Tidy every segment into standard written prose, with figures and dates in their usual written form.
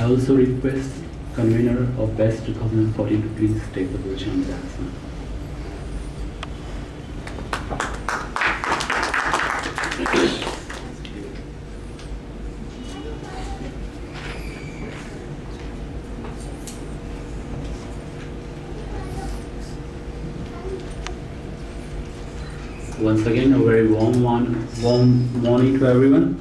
I also request convener of BEST 2014 to please take the position on the dais. Once again, a very warm morning to everyone.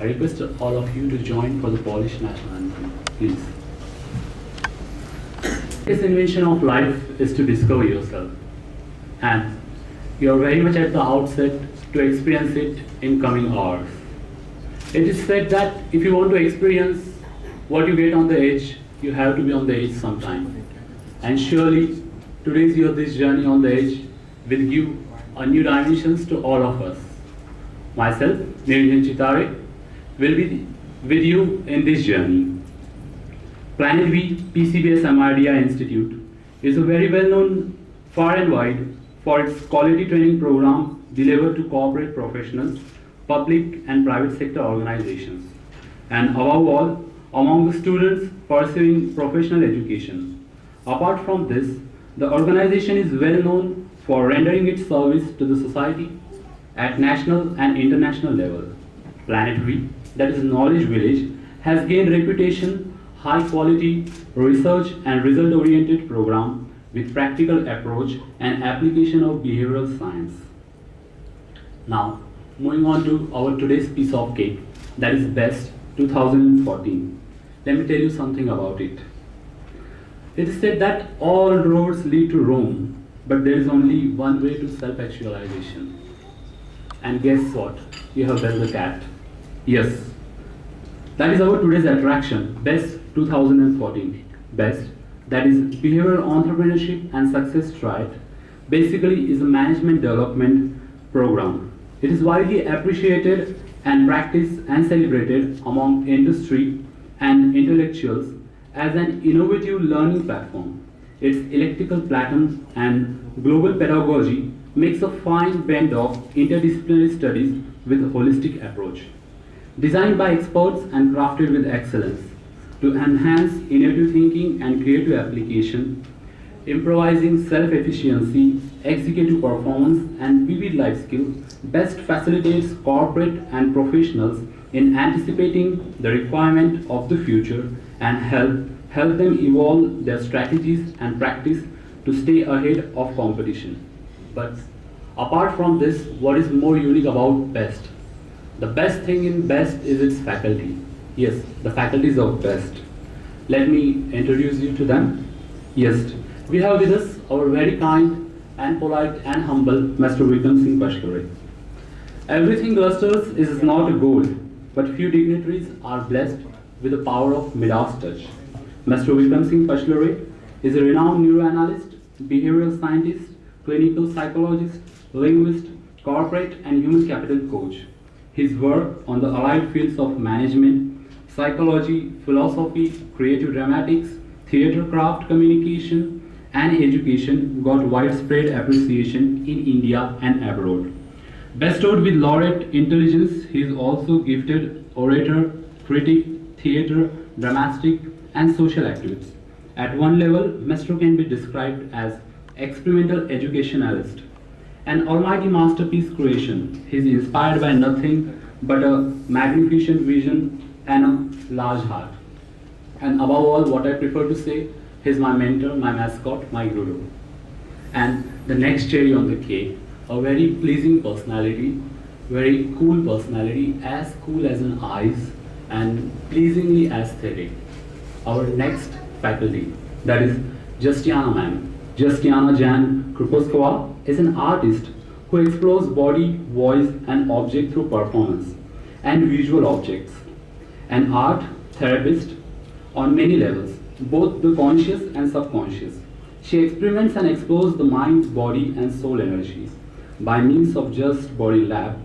I request all of you to join for the Polish national anthem, please. This invention of life is to discover yourself, and you are very much at the outset to experience it in coming hours. It is said that if you want to experience what you get on the edge, you have to be on the edge sometime. And surely, today's this journey on the edge will give a new dimensions to all of us. Myself, Niranjan Chitare, will be with you in this journey. Planet V PCBS MRDI Institute is a very well-known far and wide for its quality training program delivered to corporate professionals, public and private sector organizations, and above all, among the students pursuing professional education. Apart from this, the organization is well known for rendering its service to the society at national and international level. Planet V, that is Knowledge Village, has gained reputation, high quality, research and result oriented program with practical approach and application of behavioral science. Now, moving on to our today's piece of cake, that is BEST 2014. Let me tell you something about it. It is said that all roads lead to Rome, but there is only one way to self-actualization. And guess what? You have built the cat. Yes. That is our today's attraction, BEST 2014. BEST, that is Behavioral Entrepreneurship and Success Triad, basically is a management development program. It is widely appreciated and practiced and celebrated among industry and intellectuals as an innovative learning platform. Its electrical pattern and global pedagogy makes a fine blend of interdisciplinary studies with a holistic approach. Designed by experts and crafted with excellence to enhance innovative thinking and creative application, improvising self-efficiency, executive performance, and vivid life skills, BEST facilitates corporate and professionals in anticipating the requirement of the future and help them evolve their strategies and practice to stay ahead of competition. But apart from this, what is more unique about BEST? The best thing in BEST is its faculty. Yes, the faculties of BEST. Let me introduce you to them. Yes, we have with us our very kind and polite and humble Mr. Vikram Singh Pashkare. Everything glusters is not gold, but few dignitaries are blessed with the power of Midas touch. Mr. Vikram Singh Pashkare is a renowned neuroanalyst, behavioral scientist, clinical psychologist, linguist, corporate and human capital coach. His work on the allied fields of management, psychology, philosophy, creative dramatics, theatre craft communication, and education got widespread appreciation in India and abroad. Bestowed with laureate intelligence, he is also gifted orator, critic, theatre, dramatic, and social activist. At one level, Mr. can be described as experimental educationalist, an almighty masterpiece creation. He is inspired by nothing but a magnificent vision and a large heart. And above all, what I prefer to say, he is my mentor, my mascot, my guru. And the next cherry on the cake, a very pleasing personality, very cool personality, as cool as an ice and pleasingly aesthetic. Our next faculty, that is Justiana ma'am. Justiana Jan Kruposkova is an artist who explores body, voice, and object through performance and visual objects. An art therapist on many levels, both the conscious and subconscious. She experiments and explores the mind, body, and soul energy by means of Just Body Lab.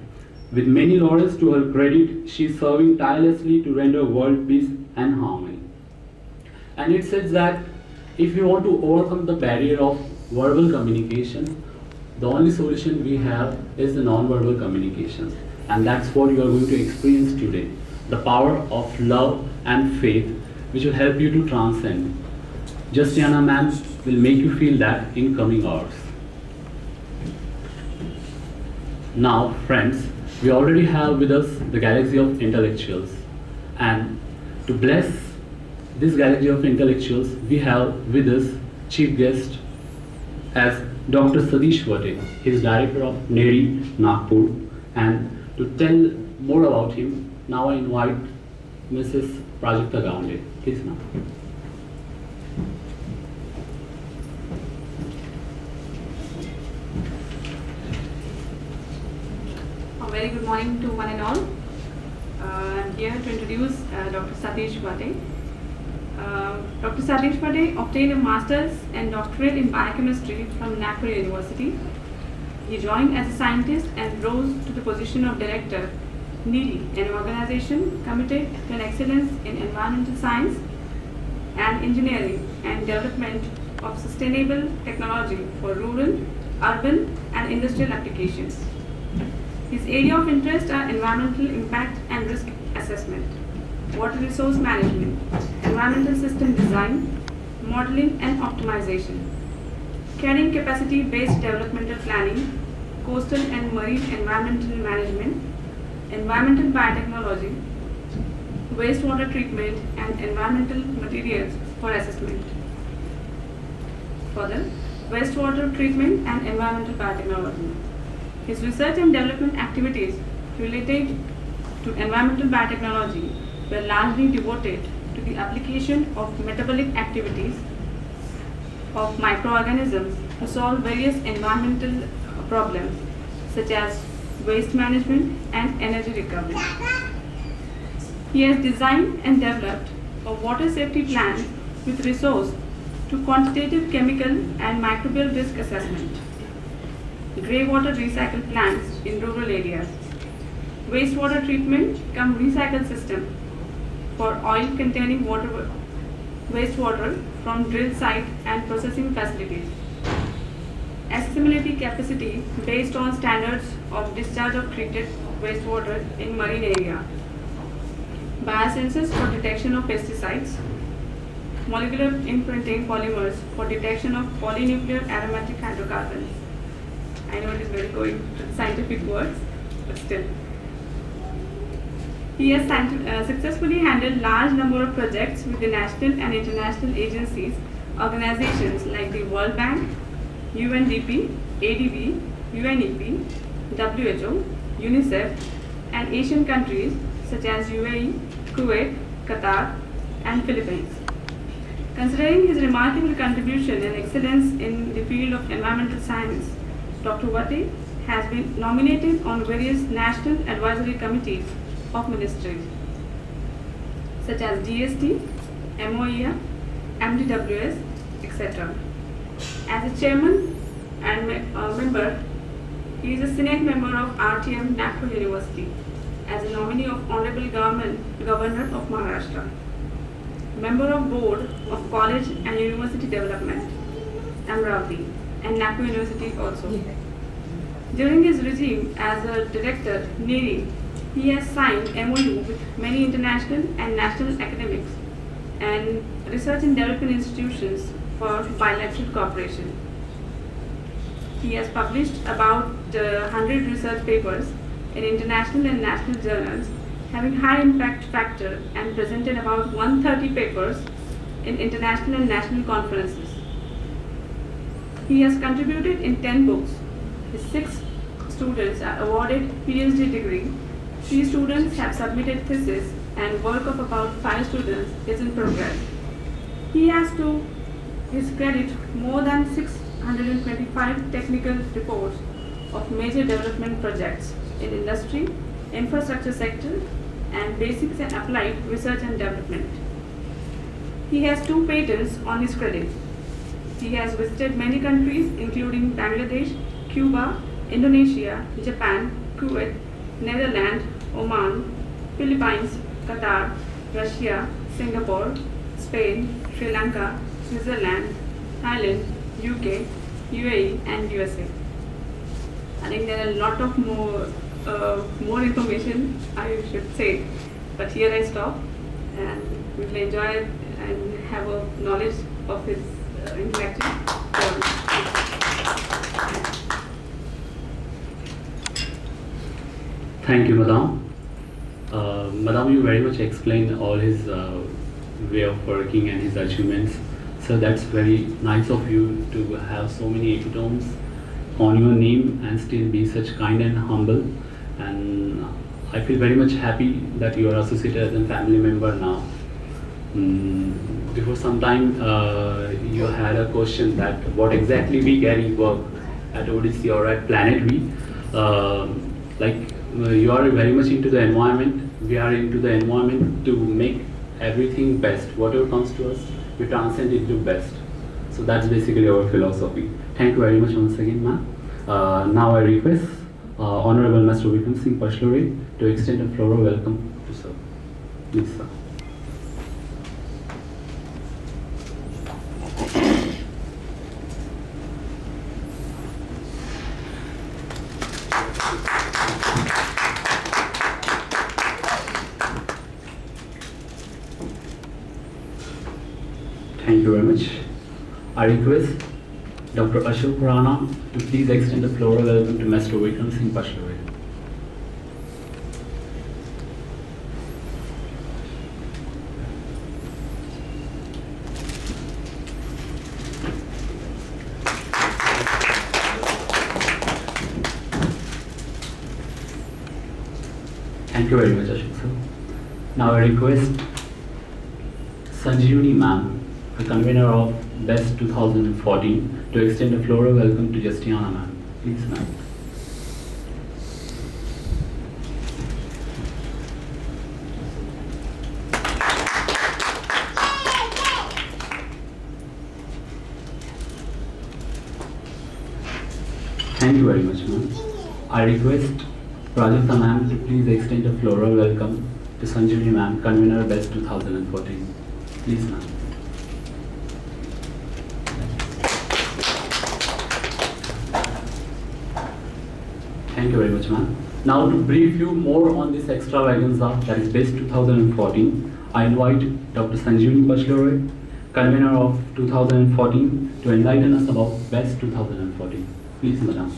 With many laurels to her credit, she is serving tirelessly to render world peace and harmony. And it says that if you want to overcome the barrier of verbal communication, the only solution we have is the non-verbal communication. And that's what you are going to experience today. the power of love and faith which will help you to transcend. Justiana ma'am will make you feel that in coming hours. Now, friends, we already have with us the galaxy of intellectuals. And to bless this galaxy of intellectuals, we have with us chief guest as Dr. Satish Vate. He is director of NERI, Nagpur. And to tell more about him, now I invite Mrs. Prajakta Gaunde. Please, ma'am. A very good morning to one and all. I'm here to introduce Dr. Satish Vate. Dr. Satish Vate obtained a master's and doctorate in biochemistry from Nagpur University. He joined as a scientist and rose to the position of director, NERI, an organization committed to an excellence in environmental science and engineering and development of sustainable technology for rural, urban, and industrial applications. His area of interest are environmental impact and risk assessment, water resource management, environmental system design, modeling and optimization, carrying capacity-based developmental planning, coastal and marine environmental management, environmental biotechnology, wastewater treatment and environmental materials for assessment. Further, wastewater treatment and environmental biotechnology. His research and development activities related to environmental biotechnology were largely devoted to the application of metabolic activities of microorganisms to solve various environmental problems such as waste management and energy recovery. He has designed and developed a water safety plan with resource to quantitative chemical and microbial risk assessment, grey water recycle plants in rural areas, wastewater treatment cum recycle system for oil containing wastewater from drill site and processing facilities, accessibility capacity based on standards of discharge of treated wastewater in marine area, biosensors for detection of pesticides, molecular imprinting polymers for detection of polynuclear aromatic hydrocarbons. I know it is very going to scientific words, but still. He has successfully handled large number of projects with the national and international agencies, organizations like the World Bank, UNDP, ADB, UNEP, WHO, UNICEF, and Asian countries such as UAE, Kuwait, Qatar, and Philippines. Considering his remarkable contribution and excellence in the field of environmental science, Dr. Vate has been nominated on various national advisory committees of ministries such as DST, MOEF, MDWS, etc. As a chairman and member, he is a Senate member of RTM Nagpur University as a nominee of Honorable Governor of Maharashtra, member of Board of College and University Development, Amravati, and Nagpur University also. During his regime as a director, NERI, he has signed MOU with many international and national academics and research and development institutions for bilateral cooperation. He has published about 100 research papers in international and national journals having high impact factor and presented about 130 papers in international and national conferences. He has contributed in 10 books. His 6 students are awarded PhD degree, 3 students have submitted thesis, and work of about 5 students is in progress. He has to his credit more than 625 technical reports of major development projects in industry, infrastructure sector, and basics and applied research and development. He has 2 patents on his credit. He has visited many countries including Bangladesh, Cuba, Indonesia, Japan, Kuwait, Netherlands, Oman, Philippines, Qatar, Russia, Singapore, Spain, Sri Lanka, Switzerland, Thailand, UK, UAE, and USA. I think there are a lot of more information I should say, But here I stop, and we will enjoy and have a knowledge of his intellectual. Thank you, Madam. Madam, you very much explained all his way of working and his achievements. So that's very nice of you to have so many epitomes on your name and still be such kind and humble. And I feel very much happy that you are associated as a family member now. Before some time, you had a question that what exactly we carry work at ODC or at Planet V. You are very much into the environment. We are into the environment to make everything best. Whatever comes to us, we transcend it to best. So that's basically our philosophy. Thank you very much once again, ma'am. Now I request Honorable Master Vikram Singh Pashlore to extend a floral welcome to sir. Please, sir. Thank you very much. I request Dr. Ashok Rana to please extend a floral welcome to Master Vikram Singh Pashlore. Thank you very much, Ashok sir. Now I request Sanjeevani ma'am, the convener of BEST 2014, to extend a floral welcome to Justiana ma'am. Please, ma'am. Thank you very much, ma'am. I request Prajakta ma'am to please extend a floral welcome to Sanjeevani ma'am, convener BEST 2014. Please, ma'am. Thank you very much, ma'am. Now to brief you more on this extravaganza that is BEST 2014, I invite Dr. Sanjeevani Pashlore, convener of 2014, to enlighten us about BEST 2014. Please, madam.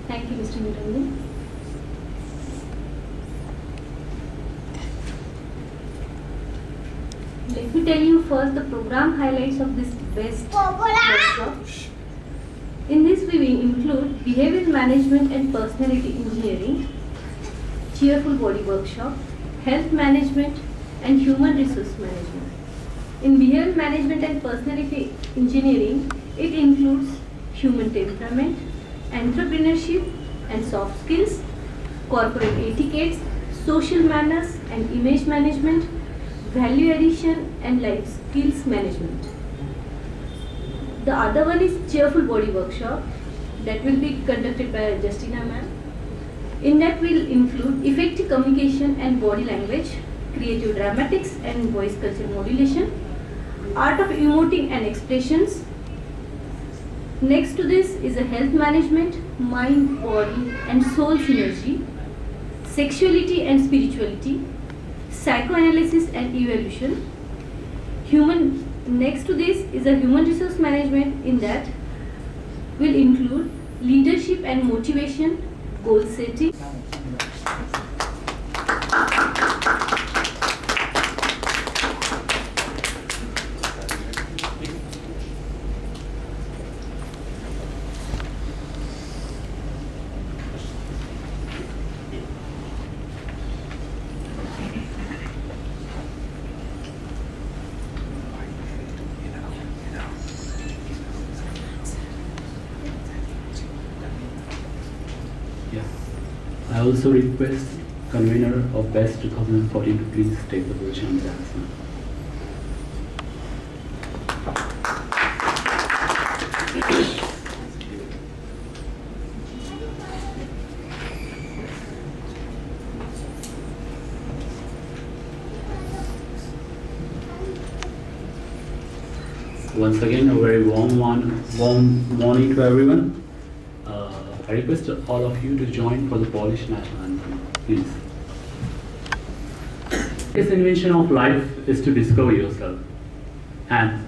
Thank you, Mr. Niranjan. Let me tell you first the program highlights of this BEST workshop. In this we will include behavioral management and personality engineering, cheerful body workshop, health management and human resource management. In behavioral management and personality engineering, it includes human temperament, entrepreneurship and soft skills, corporate etiquettes, social manners and image management, value addition and life skills management. The other one is cheerful body workshop that will be conducted by Justina ma'am. In that will include effective communication and body language, creative dramatics and voice culture modulation, art of emoting and expressions. Next to this is a health management, mind, body and soul synergy, sexuality and spirituality, psychoanalysis and evolution. Next to this is a human resource management. In that will include leadership and motivation, goal setting. I also request convener of BEST 2014 to please take the position on the dais, ma'am. Once again, a very warm morning to everyone. I request all of you to join for the Polish national anthem, please. This invention of life is to discover yourself, and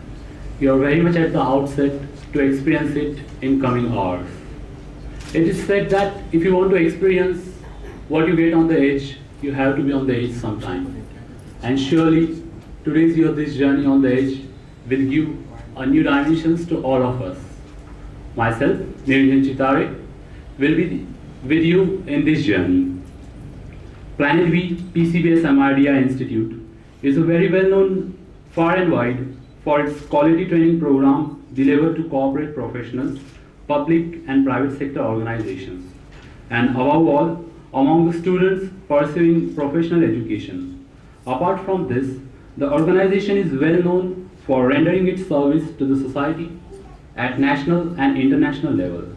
you are very much at the outset to experience it in coming hours. It is said that if you want to experience what you get on the edge, you have to be on the edge sometime. And surely, today's this journey on the edge will give a new dimensions to all of us. Myself, Niranjan Chitare, will be with you in this journey. Planet V PCBS MRDI Institute is a very well known far and wide for its quality training program delivered to corporate professionals, public and private sector organizations, and above all, among the students pursuing professional education. Apart from this, the organization is well known for rendering its service to the society at national and international level.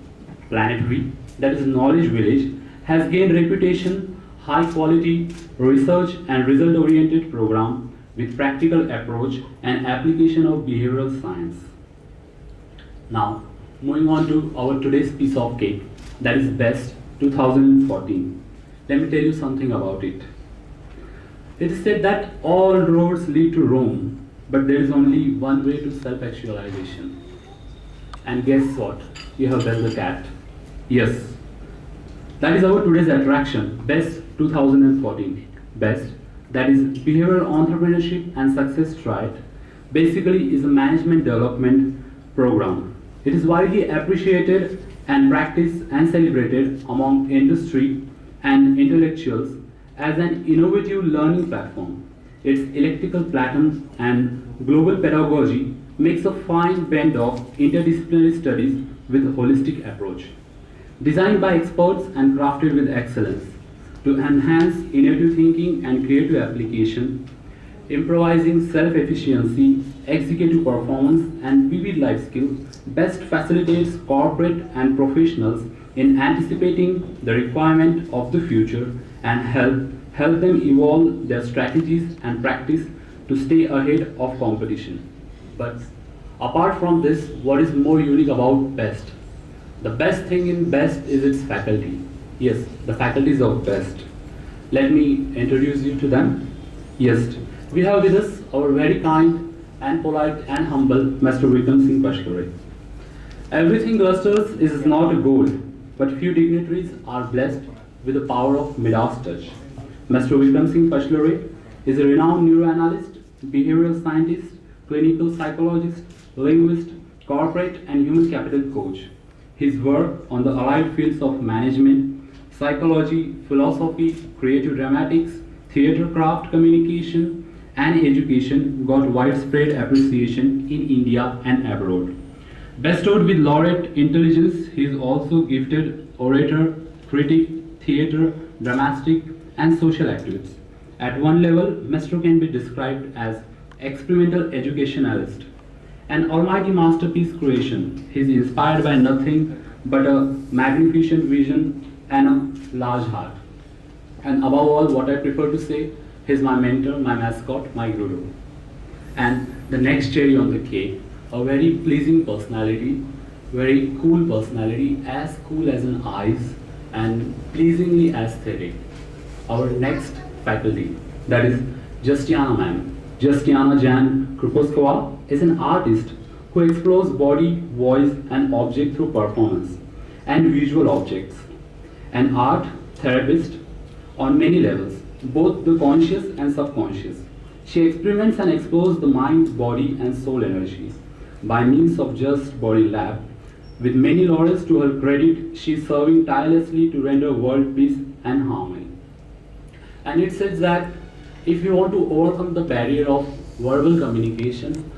Planet V, that is Knowledge Village, has gained reputation, high quality, research and result oriented program with practical approach and application of behavioral science. Now, moving on to our today's piece of cake, that is BEST 2014. Let me tell you something about it. It is said that all roads lead to Rome, but there is only one way to self-actualization. And guess what? You have done the cat. Yes. That is our today's attraction, BEST 2014. BEST, that is Behavioral Entrepreneurship and Success Triad, basically is a management development program. It is widely appreciated and practiced and celebrated among industry and intellectuals as an innovative learning platform. Its electrical pattern and global pedagogy makes a fine blend of interdisciplinary studies with a holistic approach. Designed by experts and crafted with excellence to enhance innovative thinking and creative application, improvising self-efficiency, executive performance, and vivid life skills, BEST facilitates corporate and professionals in anticipating the requirement of the future and help them evolve their strategies and practice to stay ahead of competition. But apart from this, what is more unique about BEST? The best thing in BEST is its faculty. Yes, the faculties of BEST. Let me introduce you to them. Yes, we have with us our very kind and polite and humble Mr. Vikram Singh Pashkare. Everything glusters is not gold, but few dignitaries are blessed with the power of Midas touch. Mr. Vikram Singh Pashkare is a renowned neuroanalyst, behavioral scientist, clinical psychologist, linguist, corporate and human capital coach. His work on the allied fields of management, psychology, philosophy, creative dramatics, theatre craft communication, and education got widespread appreciation in India and abroad. Bestowed with laureate intelligence, he is also gifted orator, critic, theatre, dramatic, and social activist. At one level, Mr. can be described as experimental educationalist, an almighty masterpiece creation. He is inspired by nothing but a magnificent vision and a large heart. And above all, what I prefer to say, he is my mentor, my mascot, my guru. And the next cherry on the cake, a very pleasing personality, very cool personality, as cool as an ice and pleasingly aesthetic. Our next faculty, that is Justiana ma'am. Justiana Jan Kruposkova is an artist who explores body, voice, and object through performance and visual objects. An art therapist on many levels, both the conscious and subconscious. She experiments and explores the mind, body, and soul energy by means of Just Body Lab. With many laurels to her credit, she is serving tirelessly to render world peace and harmony. And it says that if you want to overcome the barrier of verbal communication,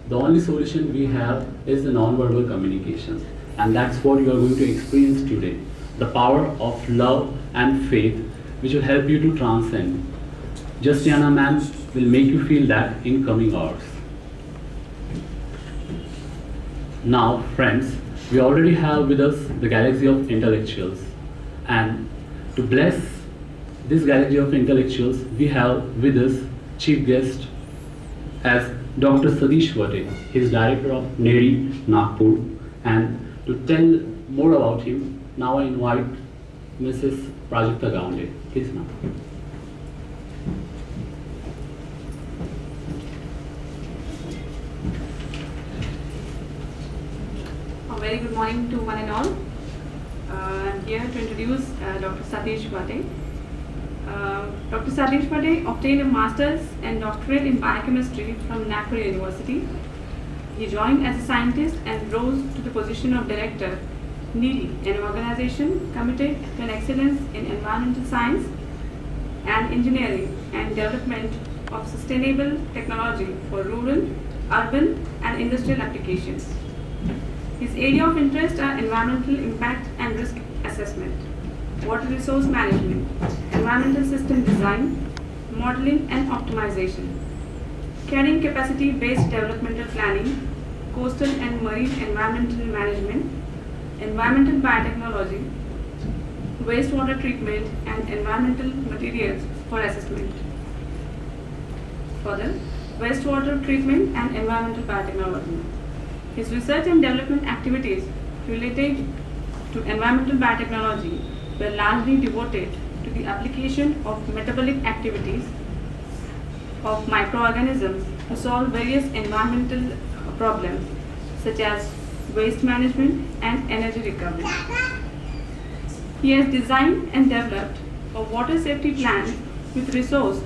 the only solution we have is the non-verbal communication. And that's what you are going to experience today. The power of love and faith, which will help you to transcend. Justiana ma'am will make you feel that in coming hours. Now, friends, we already have with us the galaxy of intellectuals. And to bless this galaxy of intellectuals, we have with us chief guest as Dr. Satish Vate. He is director of NERI, Nagpur. And to tell more about him, now I invite Mrs. Prajakta Gaunde. Please, ma'am. A very good morning to one and all. I'm here to introduce Dr. Satish Vate. Dr. Satish Vate obtained a master's and doctorate in biochemistry from Nagpur University. He joined as a scientist and rose to the position of director, NERI, an organization committed to an excellence in environmental science and engineering and development of sustainable technology for rural, urban, and industrial applications. His area of interest are environmental impact and risk assessment, water resource management, environmental system design, modeling and optimization, carrying capacity-based developmental planning, coastal and marine environmental management, environmental biotechnology, wastewater treatment and environmental materials for assessment. Further, wastewater treatment and environmental biotechnology. His research and development activities related to environmental biotechnology were largely devoted to the application of metabolic activities of microorganisms to solve various environmental problems such as waste management and energy recovery. He has designed and developed a water safety plan with resource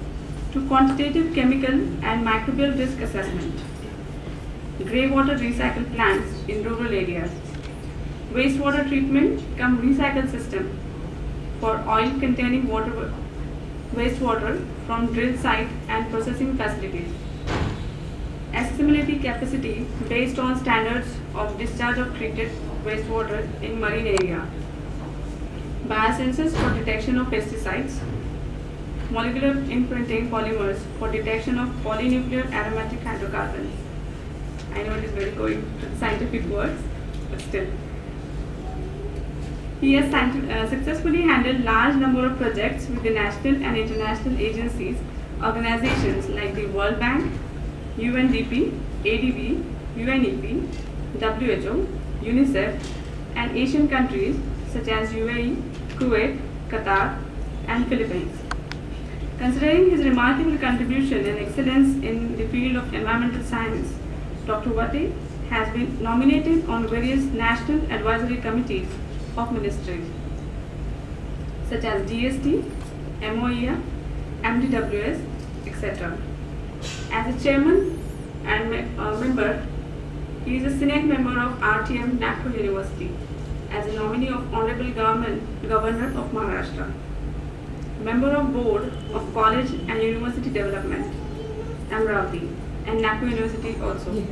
to quantitative chemical and microbial risk assessment, grey water recycle plants in rural areas, wastewater treatment cum recycle system for oil containing wastewater from drill site and processing facilities, accessibility capacity based on standards of discharge of treated wastewater in marine area, biosensors for detection of pesticides, molecular imprinting polymers for detection of polynuclear aromatic hydrocarbons. I know it is very going to the scientific words, but still. He has successfully handled large number of projects with the national and international agencies, organizations like the World Bank, UNDP, ADB, UNEP, WHO, UNICEF, and Asian countries such as UAE, Kuwait, Qatar, and Philippines. Considering his remarkable contribution and excellence in the field of environmental science, Dr. Vate has been nominated on various national advisory committees of ministries such as GST, MOEF, MDWS, etc. As a chairman and member, he is a Senate member of RTM Nagpur University as a nominee of Honorable Governor of Maharashtra, member of Board of College and University Development, Amravati, and Nagpur University also.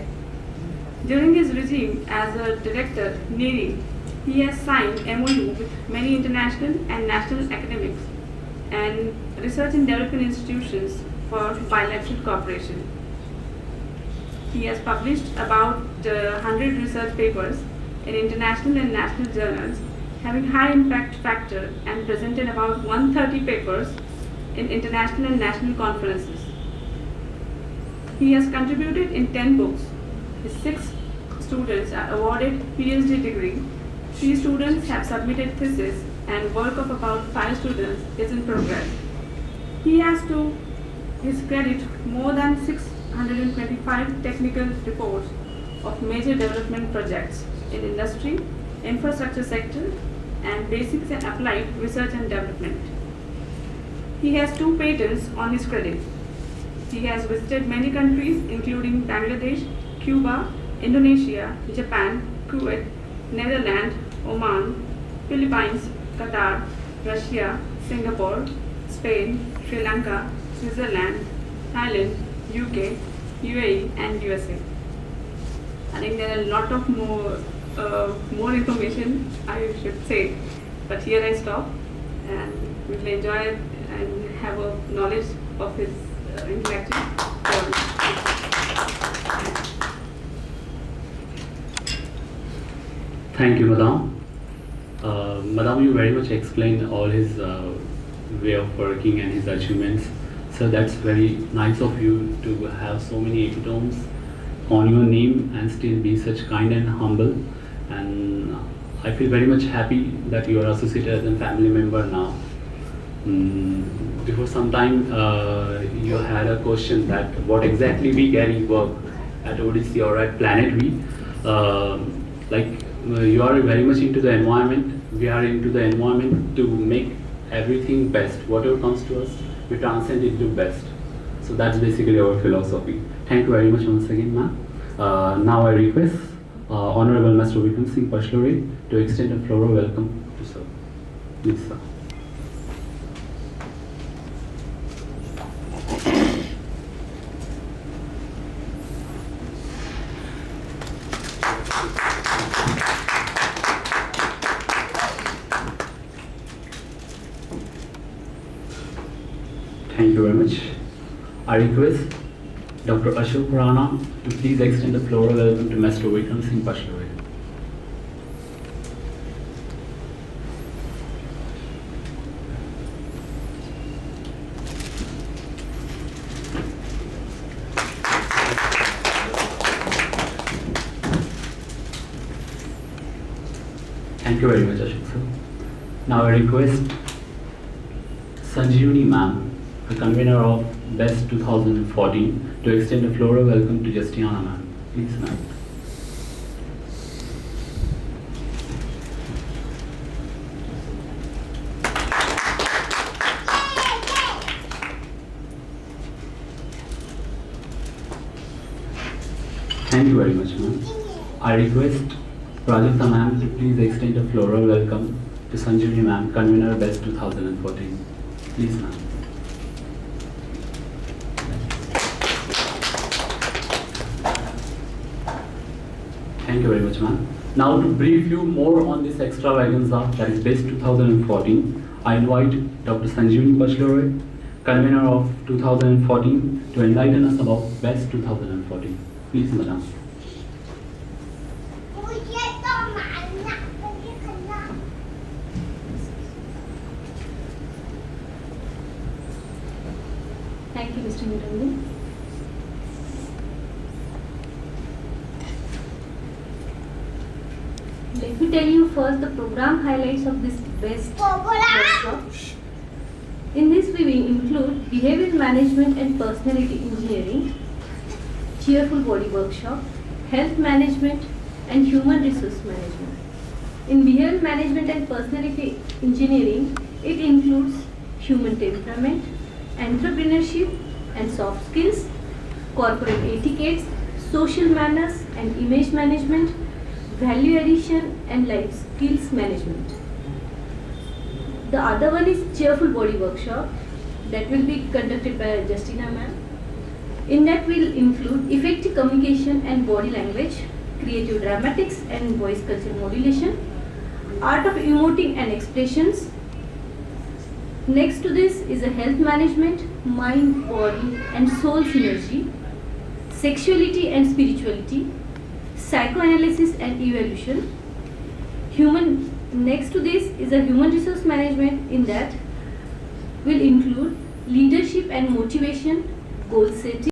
During his regime as a director, NERI, he has signed MOU with many international and national academics and research and development institutions for bilateral cooperation. He has published about 100 research papers in international and national journals having high impact factor and presented about 130 papers in international and national conferences. He has contributed in 10 books. His 6 students are awarded PhD degree. 3 students have submitted thesis and work of about 5 students is in progress. He has to his credit more than 625 technical reports of major development projects in industry, infrastructure sector, and basics and applied research and development. He has 2 patents on his credit. He has visited many countries including Bangladesh, Cuba, Indonesia, Japan, Kuwait, Netherlands, Oman, Philippines, Qatar, Russia, Singapore, Spain, Sri Lanka, Switzerland, Thailand, UK, UAE, and USA. I think there are a lot of more information I should say, but here I stop and we will enjoy and have a knowledge of his intellectual. Thank you, Madam. Madam, you very much explained all his way of working and his achievements. So that's very nice of you to have so many epitomes on your name and still be such kind and humble. And I feel very much happy that you are associated as a family member now. Before some time, you had a question that what exactly we carry work at ODC or at Planet V. You are very much into the environment. We are into the environment to make everything best. Whatever comes to us, we transcend it to best. So that's basically our philosophy. Thank you very much once again, ma'am. Now I request Honorable Master Vikram Singh Pashlore to extend a floral welcome to sir. Please, sir. Thank you very much. I request Dr. Ashok Rana to please extend the floral welcome to Master Vikram Singh Pashlore. Thank you very much, Ashok sir. Now I request Sanjeevani ma'am, the convener of BEST 2014, to extend a floral welcome to Justiana ma'am. Please, ma'am. Thank you very much, ma'am. I request Prajakta ma'am to please extend a floral welcome to Sanjeevani ma'am, convener BEST 2014. Please, ma'am. Thank you very much, ma'am. Now to brief you more on this extravaganza that is BEST 2014, I invite Dr. Sanjeevani Pashlore, convener of 2014, to enlighten us about BEST 2014. Please, madam. Thank you, Mr. Niranjan. Let me tell you first the program highlights of this BEST workshop. In this we will include behavior management and personality engineering, cheerful body workshop, health management and human resource management. In behavior management and personality engineering, it includes human temperament, entrepreneurship and soft skills, corporate etiquettes, social manners and image management, value addition and life skills management. The other one is cheerful body workshop that will be conducted by Justina ma'am. In that will include effective communication and body language, creative dramatics and voice culture modulation, art of emoting and expressions. Next to this is a health management, mind, body and soul synergy, sexuality and spirituality, psychoanalysis and evolution. Next to this is a human resource management. In that will include leadership and motivation, goal setting,